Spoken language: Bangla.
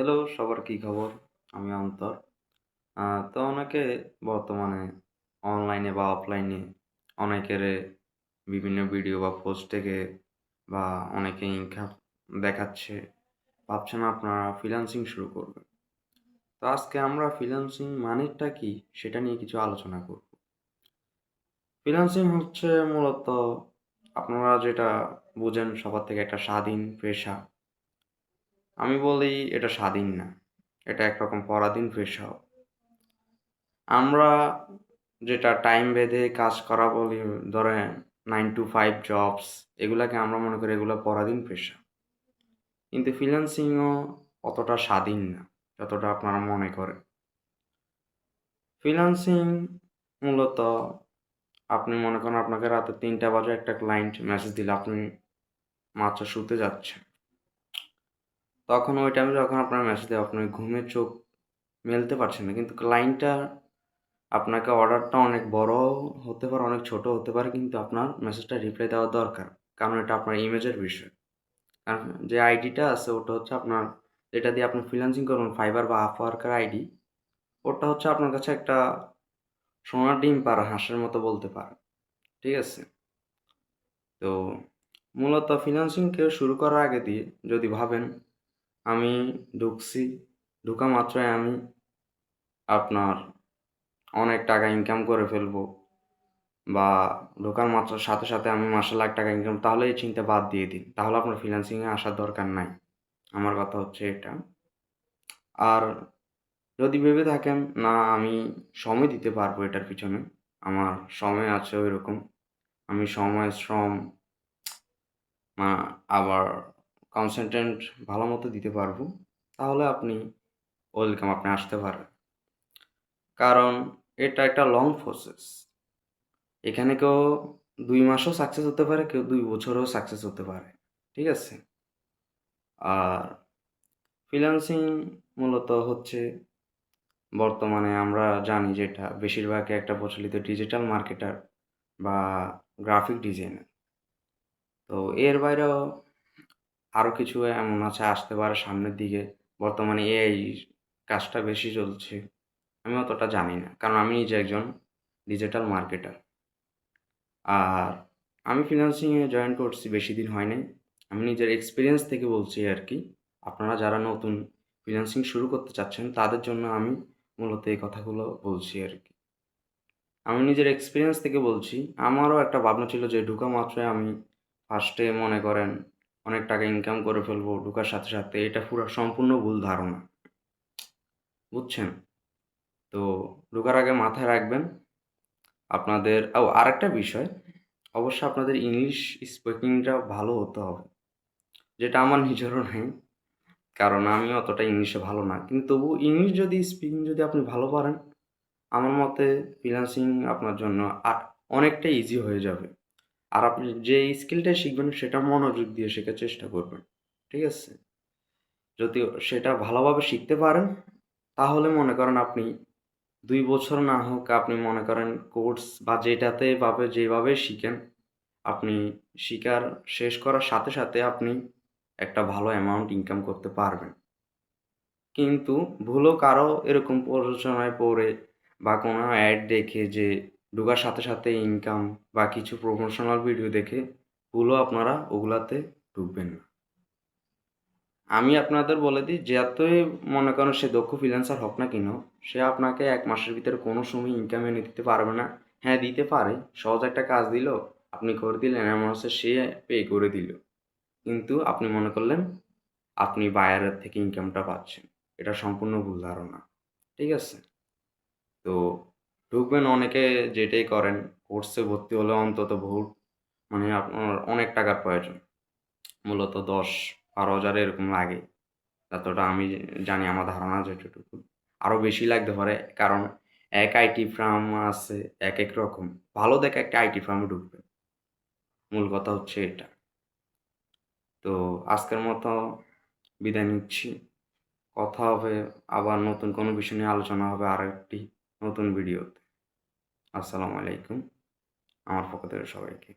হ্যালো, সবার কি খবর? আমি অন্তর। তো অনেকে বর্তমানে অনলাইনে বা অফলাইনে অনেকেরে বিভিন্ন ভিডিও বা পোস্ট থেকে বা অনেকে ইনকাম দেখাচ্ছে। ভাবছেন আপনারা ফ্রিল্যান্সিং শুরু করবেন। তো আজকে আমরা ফ্রিল্যান্সিং মানেটা কি সেটা নিয়ে কিছু আলোচনা করব। ফ্রিল্যান্সিং হচ্ছে মূলত আপনারা যেটা বুঝেন সবার থেকে একটা স্বাধীন পেশা। আমি বলি এটা স্বাধীন না। এটা একরকম পরাধীন পেশাও। আমরা যেটা টাইম বেঁধে কাজ করা বলি, ধরেন 9 to 5 জবস, এগুলাকে আমরা মনে করি এগুলো পরাধীন পেশা। কিন্তু ফ্রিল্যান্সিংও অতটা স্বাধীন না যতটা আপনারা মনে করেন। ফ্রিল্যান্সিং মূলত আপনি মনে করেন আপনাকে রাতে ৩টা বাজে একটা ক্লায়েন্ট মেসেজ দিলে আপনি মাত্র শুতে যাচ্ছেন। তখন ওই টাইমে যখন আপনার মেসেজ দেয় আপনি ঘুমে চোখ মেলতে পারছেন না। কিন্তু ক্লায়েন্টটা আপনাকে অর্ডারটা অনেক বড়ও হতে পারে, অনেক ছোট হতে পারে, কিন্তু আপনার মেসেজটা রিপ্লাই দেওয়া দরকার। কারণ এটা আপনার ইমেজের বিষয়। কারণ যে আইডিটা আছে ওটা হচ্ছে আপনার, যেটা দিয়ে আপনি ফ্রিল্যান্সিং করবেন, ফাইবার বা আপওয়ার্কের আইডি, ওটা হচ্ছে আপনার কাছে একটা সোনার ডিম পাড়া হাঁসের মতো বলতে পারেন। ঠিক আছে? তো মূলত ফ্রিল্যান্সিং কেউ শুরু করার আগে দিয়ে যদি ভাবেন আমি ঢুকছি, ঢুকা মাত্রই আমি আপনার অনেক টাকা ইনকাম করে ফেলবো, বা ঢোকার মাত্র সাথে, সাথে আমি মাসে লাখ টাকা ইনকাম, তাহলে এই চিন্তা বাদ দিয়ে দিন। তাহলে আপনার ফ্রিল্যান্সিংয়ে আসার দরকার নাই। আমার কথা হচ্ছে এটা। আর যদি ভেবে থাকেন, না আমি সময় দিতে পারবো এটার পিছনে, আমার সময় আছে ওইরকম, আমি সময়, শ্রম আ আবার কনসেনট্রেট ভালো মতো দিতে পারবো, তাহলে আপনি ওয়েলকাম, আপনি আসতে পারেন। কারণ এটা একটা লং প্রসেস। এখানে কেউ ২ মাসও সাকসেস হতে পারে, কেউ ২ বছরেও সাকসেস হতে পারে। ঠিক আছে? আর ফ্রিল্যান্সিং মূলত হচ্ছে বর্তমানে আমরা জানি যেটা বেশিরভাগই একটা প্রচলিত ডিজিটাল মার্কেটার বা গ্রাফিক ডিজাইনার। তো এর বাইরেও আরও কিছু এমন আছে, আসতে পারে সামনের দিকে। বর্তমানে এআই কাজটা বেশি চলছে। আমি অতটা জানি না। কারণ আমি নিজে একজন ডিজিটাল মার্কেটার। আর আমি ফ্রিল্যান্সিংয়ে জয়েন করছি, বেশি দিন হয় নাই। আমি নিজের এক্সপেরিয়েন্স থেকে বলছি আরকি। আপনারা যারা নতুন ফ্রিল্যান্সিং শুরু করতে চাচ্ছেন তাদের জন্য আমি মূলত এই কথাগুলো বলছি আরকি। আমি নিজের এক্সপেরিয়েন্স থেকে বলছি, আমারও একটা ভাবনা ছিল যে ঢুকা মাত্রই আমি ফার্স্টে মনে করেন অনেক টাকা ইনকাম করে ফেলবো ঢুকার সাথে, সাথে। এটা পুরা সম্পূর্ণ ভুল ধারণা। বুঝছেন? তো ঢোকার আগে মাথায় রাখবেন আপনাদের আরেকটা বিষয়, অবশ্যই আপনাদের ইংলিশ স্পিকিংটা ভালো হতে হবে। যেটা আমার নিজেরও নাই। কারণ আমি অতটা ইংলিশে ভালো না। কিন্তু তবুও ইংলিশ যদি স্পিকিং যদি আপনি ভালো পারেন, আমার মতে ফ্রিল্যান্সিং আপনার জন্য অনেকটা ইজি হয়ে যাবে। আর আপনি যে স্কিলটা শিখবেন সেটা মনোযোগ দিয়ে শেখার চেষ্টা করবেন। ঠিক আছে? যদি সেটা ভালোভাবে শিখতে পারেন, তাহলে মনে করেন আপনি ২ বছর না হোক, আপনি মনে করেন কোর্স বা যেটাতে যেভাবে শিখেন, আপনি শিকার শেষ করার সাথে, সাথে আপনি একটা ভালো অ্যামাউন্ট ইনকাম করতে পারবেন। কিন্তু ভুলও কারো এরকম প্ররোচনায় পড়ে বা কোনো অ্যাড দেখে যে ঢোকার সাথে, সাথে ইনকাম বা কিছু প্রমোশনাল ভিডিও দেখে ভুলও আপনারা ওগুলাতে ঢুকবেন না। আমি আপনাদের বলে দিই, যতই মনে করেন সে দক্ষ ফ্রিল্যান্সার হোক না কেন, সে আপনাকে ১ মাসের ভিতরে কোনো সময় ইনকাম এনে দিতে পারবে না। হ্যাঁ, দিতে পারে। সহজ একটা কাজ দিল, আপনি করে দিলেন, এমন হচ্ছে সে পে করে দিল। কিন্তু আপনি মনে করলেন আপনি বায়ারের থেকে ইনকামটা পাচ্ছেন। এটা সম্পূর্ণ ভুল ধারণা। ঠিক আছে? তো ঢুকবেন, অনেকে যেটাই করেন, কোর্সে ভর্তি হলে অন্তত মানে আপনার অনেক টাকার প্রয়োজন। মূলত ১০-১২ হাজার এরকম লাগে। যতটা আমি জানি, আমার ধারণা যেটুকু। আরও বেশি লাগতে পারে। কারণ এক আইটি ফার্ম আছে একেক রকম। ভালো দেখে একটা আইটি ফার্মে ঢুকবেন। মূল কথা হচ্ছে এটা। তো আজকের মতো বিদায় নিচ্ছি। কথা হবে আবার, নতুন কোনো বিষয় নিয়ে আলোচনা হবে আরেকটি নতুন ভিডিওতে। আসসালামু আলাইকুম। আমার পক্ষ থেকে সবাইকে।